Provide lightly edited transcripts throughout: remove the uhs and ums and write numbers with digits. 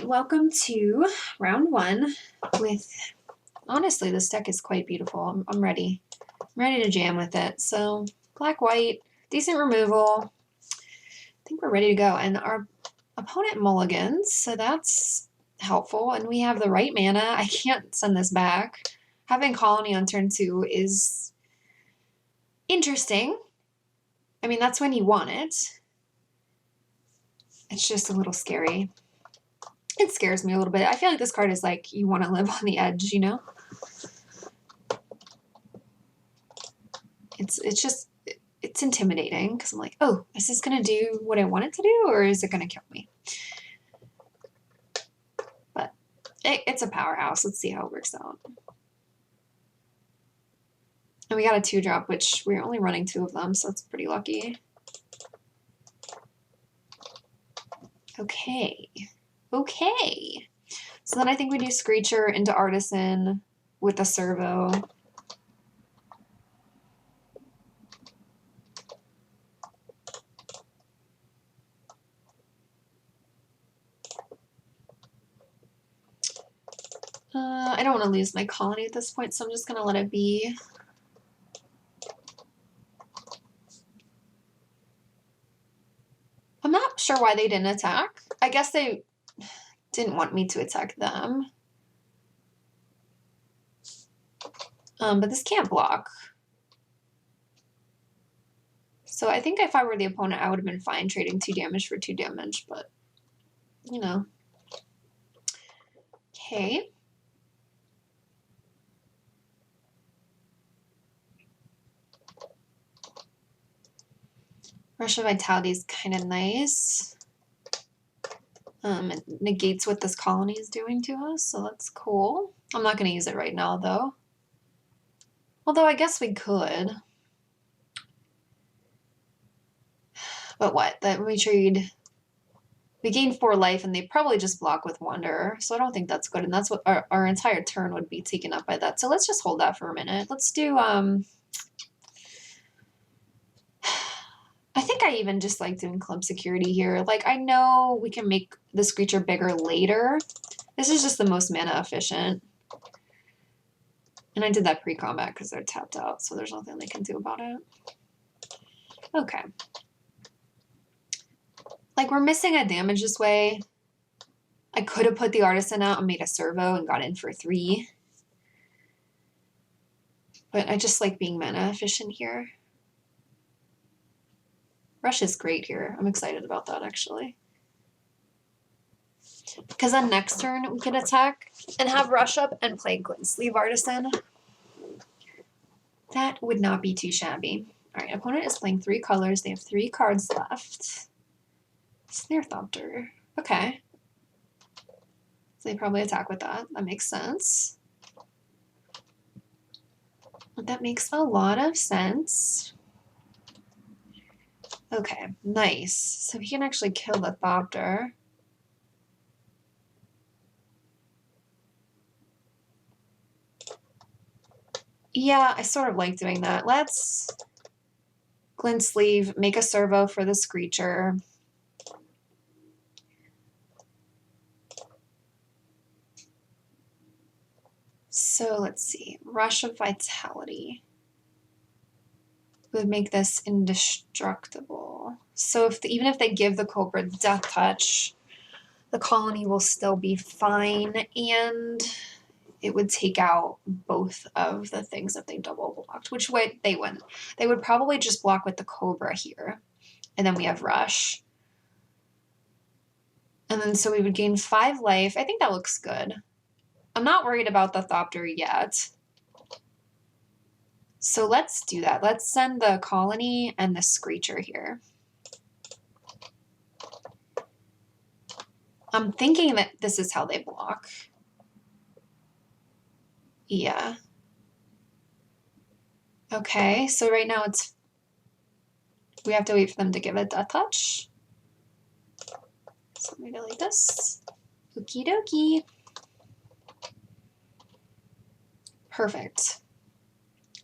right, welcome to round one with, honestly, this deck is quite beautiful. I'm ready. I'm ready to jam with it. So black, white, decent removal. I think we're ready to go. And our opponent mulligans, so that's helpful. And we have the right mana. I can't send this back. Having Colony on turn 2 is interesting. I mean, that's when you want it. It's just a little scary. It scares me a little bit. I feel like this card is like, you want to live on the edge, you know? It's intimidating because I'm like, oh, is this going to do what I want it to do, or is it going to kill me? But it's a powerhouse. Let's see how it works out. And we got a 2-drop, which we're only running 2 of them, so it's pretty lucky. Okay. Okay. So then I think we do Screecher into Artisan with a servo. I don't want to lose my colony at this point, so I'm just going to let it be. I'm not sure why they didn't attack. I guess they didn't want me to attack them. But this can't block. So I think if I were the opponent, I would have been fine trading 2 damage for 2 damage, but, you know. Okay. Rush of Vitality is kind of nice. It negates what this colony is doing to us, so that's cool. I'm not going to use it right now, though. Although I guess we could. But what? That we trade... We gain 4 life, and they probably just block with Wanderer, so I don't think that's good, and that's what our entire turn would be taken up by that. So let's just hold that for a minute. Let's do... I think I even just like doing club security here. Like, I know we can make this creature bigger later. This is just the most mana efficient. And I did that pre-combat because they're tapped out, so there's nothing they can do about it. Okay. Like, we're missing a damage this way. I could have put the Artisan out and made a servo and got in for 3. But I just like being mana efficient here. Rush is great here. I'm excited about that, actually. Because then next turn, we can attack and have Rush up and play Glint Sleeve Artisan. That would not be too shabby. All right, opponent is playing 3 colors. They have 3 cards left. Snare Thopter. Okay. So they probably attack with that. That makes sense. That makes a lot of sense. Okay, nice. So he can actually kill the Thopter. Yeah, I sort of like doing that. Let's Glint Sleeve, make a servo for the Screecher. So let's see. Rush of Vitality would make this indestructible. So even if they give the Cobra Death Touch, the colony will still be fine, and it would take out both of the things that they double blocked, which way they wouldn't. They would probably just block with the Cobra here, and then we have Rush. And then so we would gain 5 life. I think that looks good. I'm not worried about the Thopter yet. So let's do that. Let's send the colony and the Screecher here. I'm thinking that this is how they block. Yeah. Okay, so right now we have to wait for them to give a Death Touch. So I'm gonna delete this. Okie dokie. Perfect.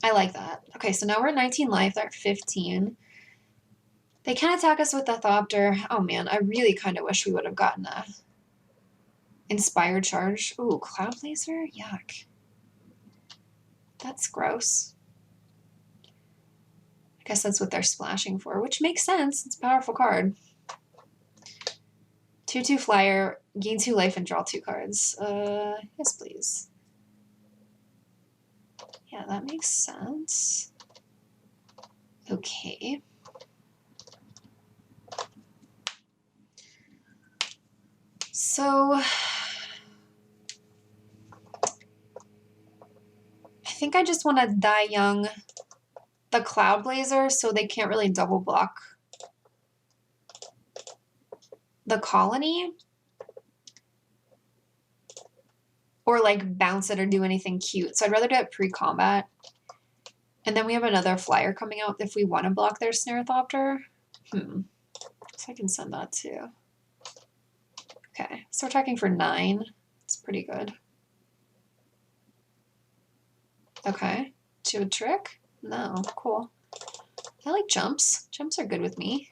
I like that. Okay, so now we're at 19 life. They're at 15. They can attack us with the Thopter. Oh man, I really kind of wish we would have gotten Inspired Charge. Ooh, Cloud Blazer? Yuck. That's gross. I guess that's what they're splashing for, which makes sense. It's a powerful card. 2/2 flyer, gain 2 life and draw 2 cards. Yes, please. Yeah, that makes sense. Okay. So I think I just want to die young the Cloud Blazer so they can't really double block the colony. Or like bounce it or do anything cute. So I'd rather do it pre-combat. And then we have another flyer coming out if we want to block their Snarethopter. So I can send that too. Okay, so we're attacking for 9. It's pretty good. Okay, do a trick? No, cool. I like jumps. Jumps are good with me.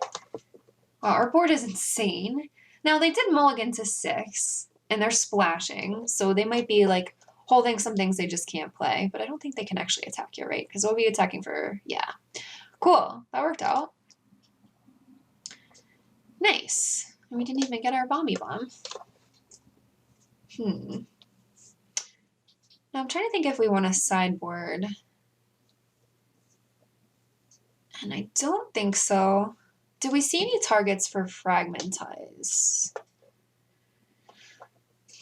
Wow, our board is insane. Now they did mulligan to 6, and they're splashing, so they might be like holding some things they just can't play, but I don't think they can actually attack you, right? Because we'll be attacking for, yeah. Cool, that worked out. Nice. And we didn't even get our Bomby Bomb. Now I'm trying to think if we want to sideboard. And I don't think so. Do we see any targets for Fragmentize?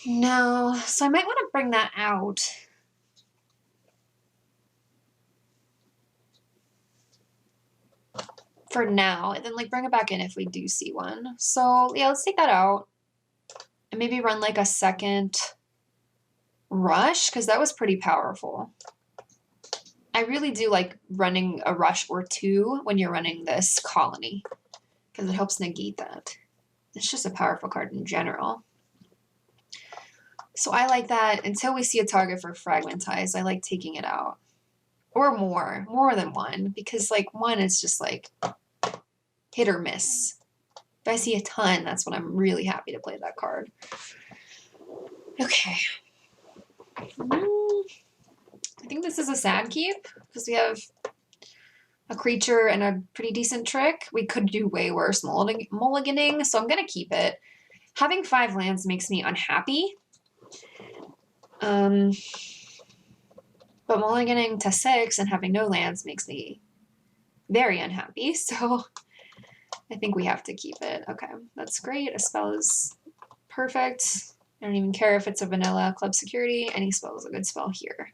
No, so I might want to bring that out. For now, and then like bring it back in if we do see one. So yeah, let's take that out. And maybe run like a second rush, because that was pretty powerful. I really do like running a rush or 2 when you're running this colony, because it helps negate that. It's just a powerful card in general. So I like that. Until we see a target for Fragmentize, I like taking it out. Or more than 1, because like 1 is just like hit or miss. If I see a ton, that's when I'm really happy to play that card. Okay. I think this is a sad keep, because we have a creature and a pretty decent trick. We could do way worse mulliganing, so I'm going to keep it. Having 5 lands makes me unhappy. But mulliganing to 6 and having no lands makes me very unhappy, so I think we have to keep it. Okay, that's great. A spell is perfect. I don't even care if it's a vanilla club security. Any spell is a good spell here.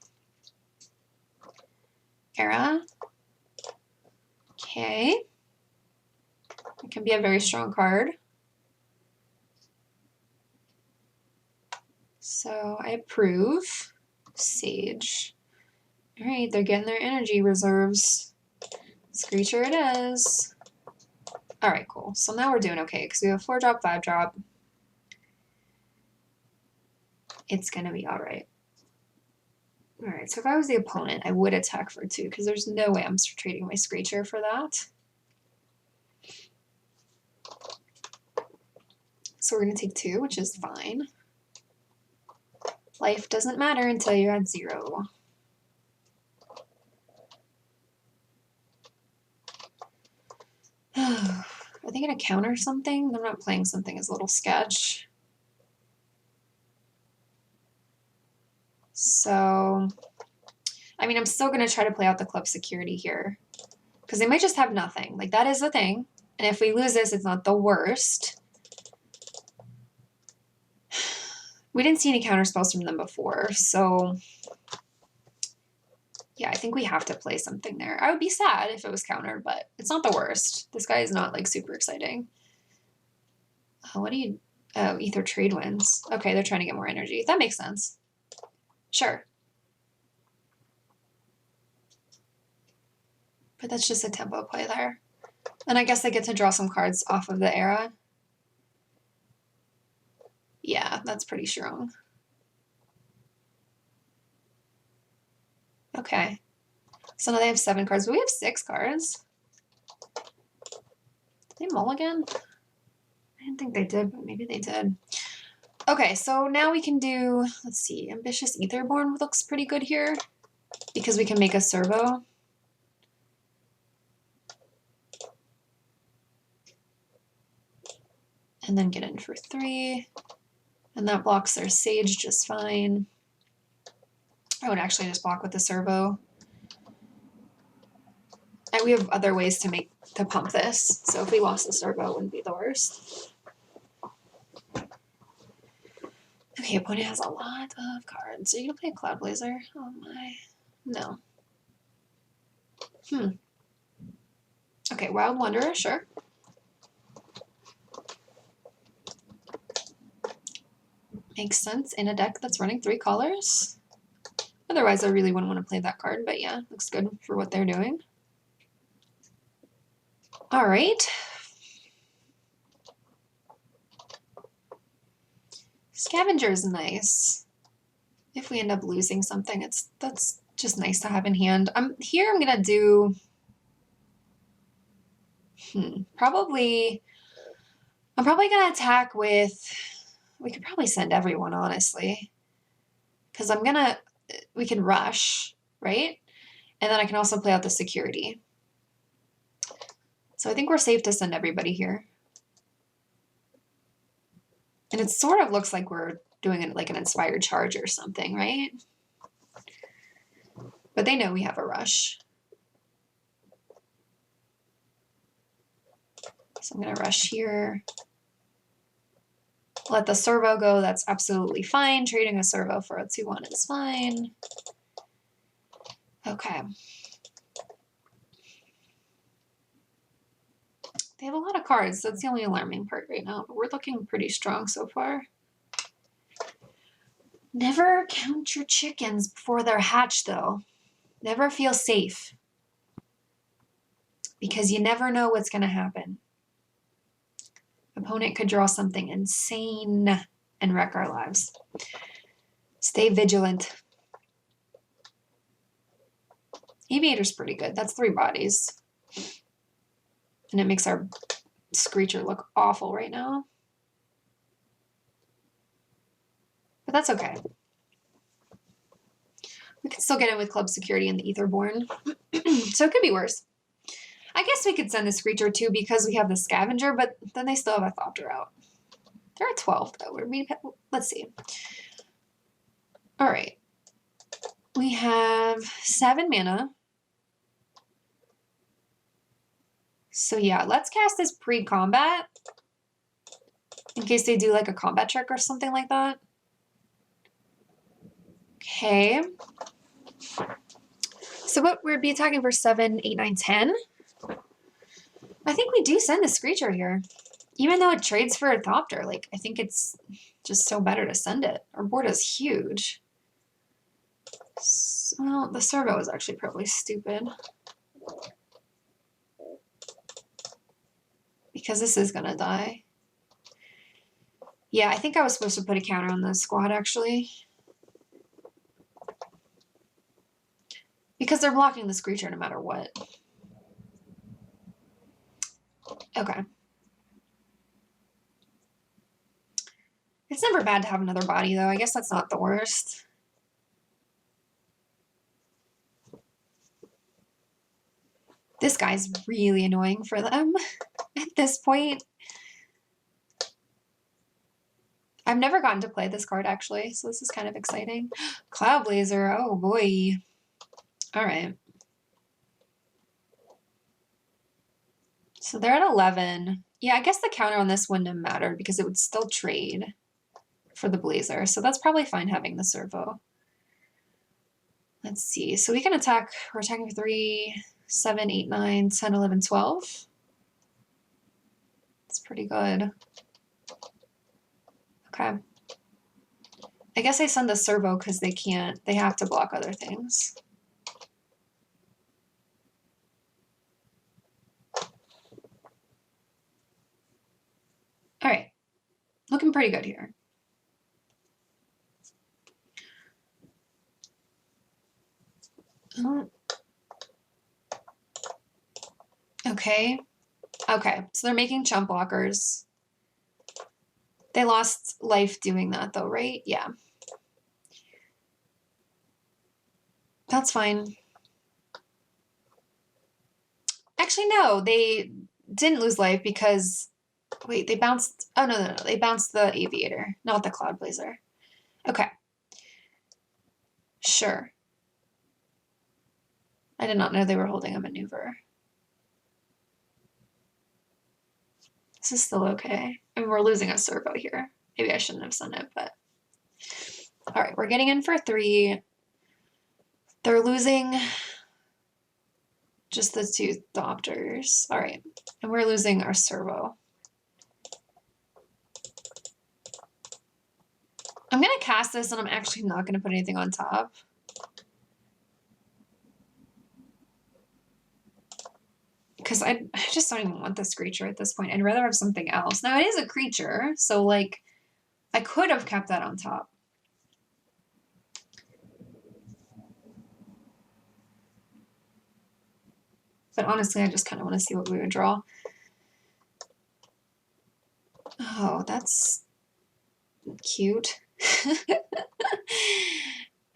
Era. Okay. It can be a very strong card. So I approve. Sage. All right, they're getting their energy reserves. Screecher it is. All right, cool. So now we're doing okay because we have 4-drop, 5-drop. It's going to be all right. All right, so if I was the opponent, I would attack for 2 because there's no way I'm trading my Screecher for that. So we're going to take 2, which is fine. Life doesn't matter until you're at 0. Are they going to counter something? They're not playing something as a little sketch. So, I mean, I'm still going to try to play out the club security here. Because they might just have nothing. Like, that is the thing. And if we lose this, it's not the worst. We didn't see any counter spells from them before, so yeah, I think we have to play something there. I would be sad if it was countered, but it's not the worst. This guy is not like super exciting. What do you... Oh, Ether Trade wins. Okay, they're trying to get more energy. That makes sense. Sure. But that's just a tempo play there. And I guess I get to draw some cards off of the era. Yeah, that's pretty strong. Okay. So now they have 7 cards, but we have 6 cards. Did they mulligan? I didn't think they did, but maybe they did. Okay, so now we can do, let's see, Ambitious Etherborn looks pretty good here because we can make a servo. And then get in for 3. And that blocks their Sage just fine. I would actually just block with the servo. And we have other ways to pump this. So if we lost the servo, it wouldn't be the worst. Okay, opponent has a lot of cards. Are you gonna play a Cloud Blazer? Oh my. No. Okay, Wild Wanderer, sure. Makes sense in a deck that's running 3 colors. Otherwise, I really wouldn't want to play that card, but yeah, looks good for what they're doing. All right. Scavenger is nice. If we end up losing something, that's just nice to have in hand. I'm gonna do I'm probably gonna attack with, we could probably send everyone, honestly. Because we can rush, right? And then I can also play out the security. So I think we're safe to send everybody here. And it sort of looks like we're doing it like an inspired charge or something, right? But they know we have a rush. So I'm going to rush here. Let the servo go. That's absolutely fine. Trading a servo for a 2-1 is fine. Okay. They have a lot of cards. That's the only alarming part right now. But we're looking pretty strong so far. Never count your chickens before they're hatched, though. Never feel safe. Because you never know what's going to happen. Opponent could draw something insane and wreck our lives. Stay vigilant. Aviator's pretty good. That's 3 bodies. And it makes our Screecher look awful right now. But that's okay. We can still get in with Club Security and the Etherborn. So it could be worse. I guess we could send the Screecher too because we have the Scavenger, but then they still have a Thopter out. They're at 12 though. Let's see. All right. We have 7 mana. So yeah, let's cast this pre-combat in case they do like a combat trick or something like that. Okay. So what we'd be attacking for 7, 8, 9, 10. I think we do send the Screecher here. Even though it trades for a Thopter, like I think it's just so better to send it. Our board is huge. So, well, the servo is actually probably stupid. Because this is gonna die. Yeah, I think I was supposed to put a counter on the squad actually. Because they're blocking the Screecher no matter what. Okay. It's never bad to have another body though. I guess that's not the worst. This guy's really annoying for them at this point. I've never gotten to play this card actually, so this is kind of exciting. Cloud Blazer, oh boy. All right. So they're at 11. Yeah, I guess the counter on this wouldn't have mattered because it would still trade for the Blazer. So that's probably fine having the servo. Let's see. So we can attack. We're attacking for 3, 7, 8, 9, 10, 11, 12. That's pretty good. Okay. I guess I send the servo because they have to block other things. All right. Looking pretty good here. Okay. Okay. So they're making chump blockers. They lost life doing that though, right? Yeah. That's fine. Actually, no, they didn't lose life because, wait, they bounced, oh, no. They bounced the aviator, not the cloud blazer. Okay. Sure. I did not know they were holding a maneuver. This is still okay. I mean, we're losing a servo here. Maybe I shouldn't have sent it, but. All right, we're getting in for 3. They're losing just the 2 doctors. All right, and we're losing our servo. I'm gonna cast this and I'm actually not gonna put anything on top. Because I just don't even want this creature at this point. I'd rather have something else. Now it is a creature, so like I could have kept that on top. But honestly, I just kind of want to see what we would draw. Oh, that's cute.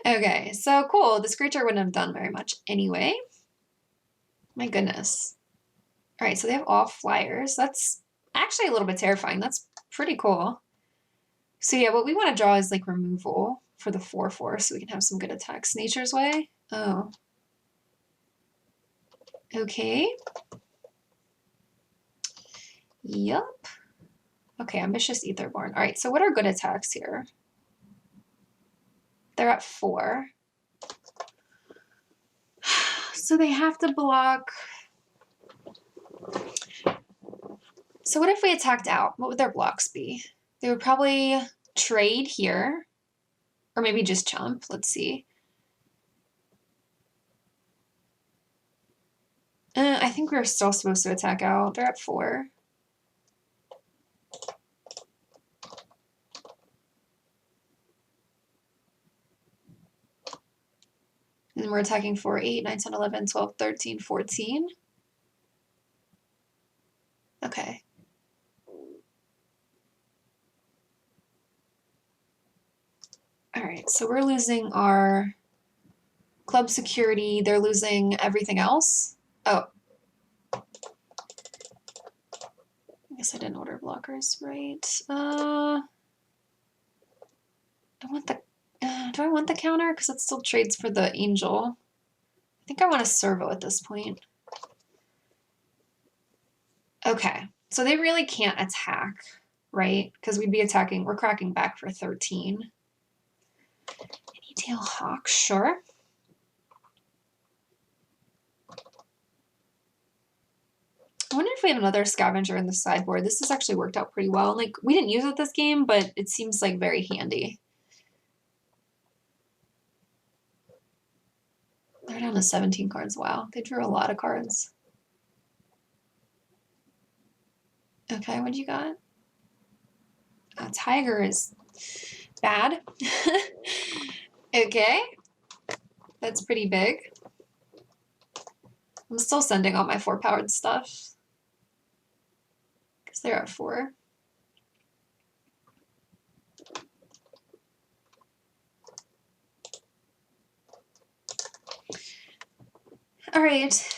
Okay, so cool. This creature wouldn't have done very much anyway. My goodness. All right, so they have all flyers. That's actually a little bit terrifying. That's pretty cool. So yeah, what we want to draw is like removal for the 4/4 so we can have some good attacks. Nature's Way? Oh. Okay. Yup. Okay, Ambitious Etherborn. All right, so what are good attacks here? They're at 4. So they have to block. So what if we attacked out? What would their blocks be? They would probably trade here, or maybe just jump. Let's see. I think we're still supposed to attack out. They're at 4. And we're attacking for 8, 9, 10, 11, 12, 13, 14. Okay. All right, so we're losing our club security. They're losing everything else. Oh. I guess I didn't order blockers, right? I want the, do I want the counter? Because it still trades for the angel. I think I want a servo at this point. Okay, so they really can't attack, right? Because we'd be attacking, we're cracking back for 13. Anytail Hawk, sure. I wonder if we have another scavenger in the sideboard. This has actually worked out pretty well. Like, we didn't use it this game, but it seems like very handy. They're down to 17 cards. Wow, they drew a lot of cards. Okay, what do you got? Tiger is bad. Okay, that's pretty big. I'm still sending all my 4-powered stuff because they're at 4. All right,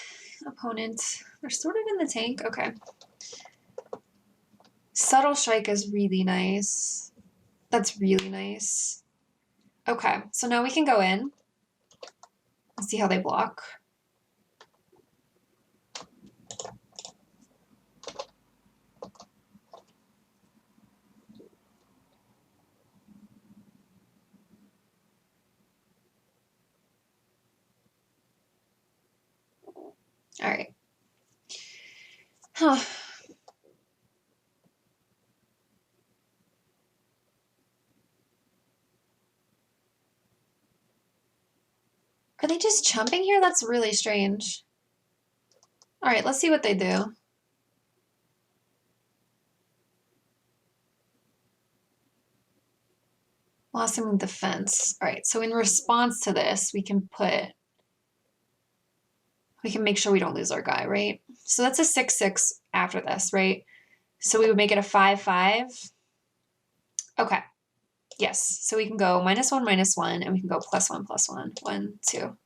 opponent. They're sort of in the tank. Okay. Subtle Strike is really nice. That's really nice. Okay, so now we can go in and see how they block. All right. Huh. Are they just chumping here? That's really strange. All right, let's see what they do. Blossoming Defense. All right, so in response to this, we can make sure we don't lose our guy, right? So that's a 6/6 after this, right? So we would make it a 5/5. Okay. Yes. So we can go -1, and we can go +1, +1. 1, 2.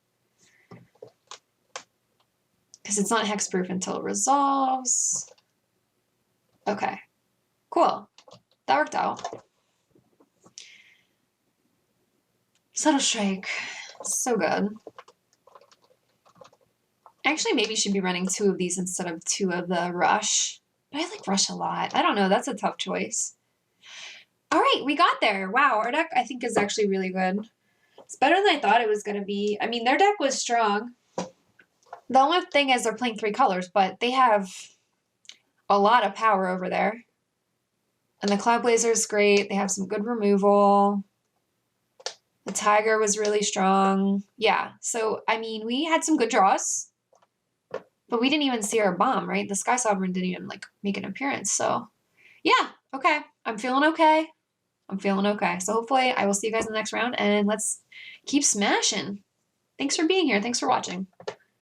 Because it's not hexproof until it resolves. Okay. Cool. That worked out. Subtle Strike. So good. Actually, maybe should be running 2 of these instead of 2 of the Rush. But I like Rush a lot. I don't know. That's a tough choice. All right, we got there. Wow, our deck I think is actually really good. It's better than I thought it was going to be. I mean, their deck was strong. The only thing is they're playing 3 colors, but they have a lot of power over there. And the Cloud Blazer is great. They have some good removal. The Tiger was really strong. Yeah, so, I mean, we had some good draws. But we didn't even see our bomb, right? The Sky Sovereign didn't even, like, make an appearance, so... Yeah, okay. I'm feeling okay. I'm feeling okay. So hopefully I will see you guys in the next round, and let's keep smashing. Thanks for being here. Thanks for watching.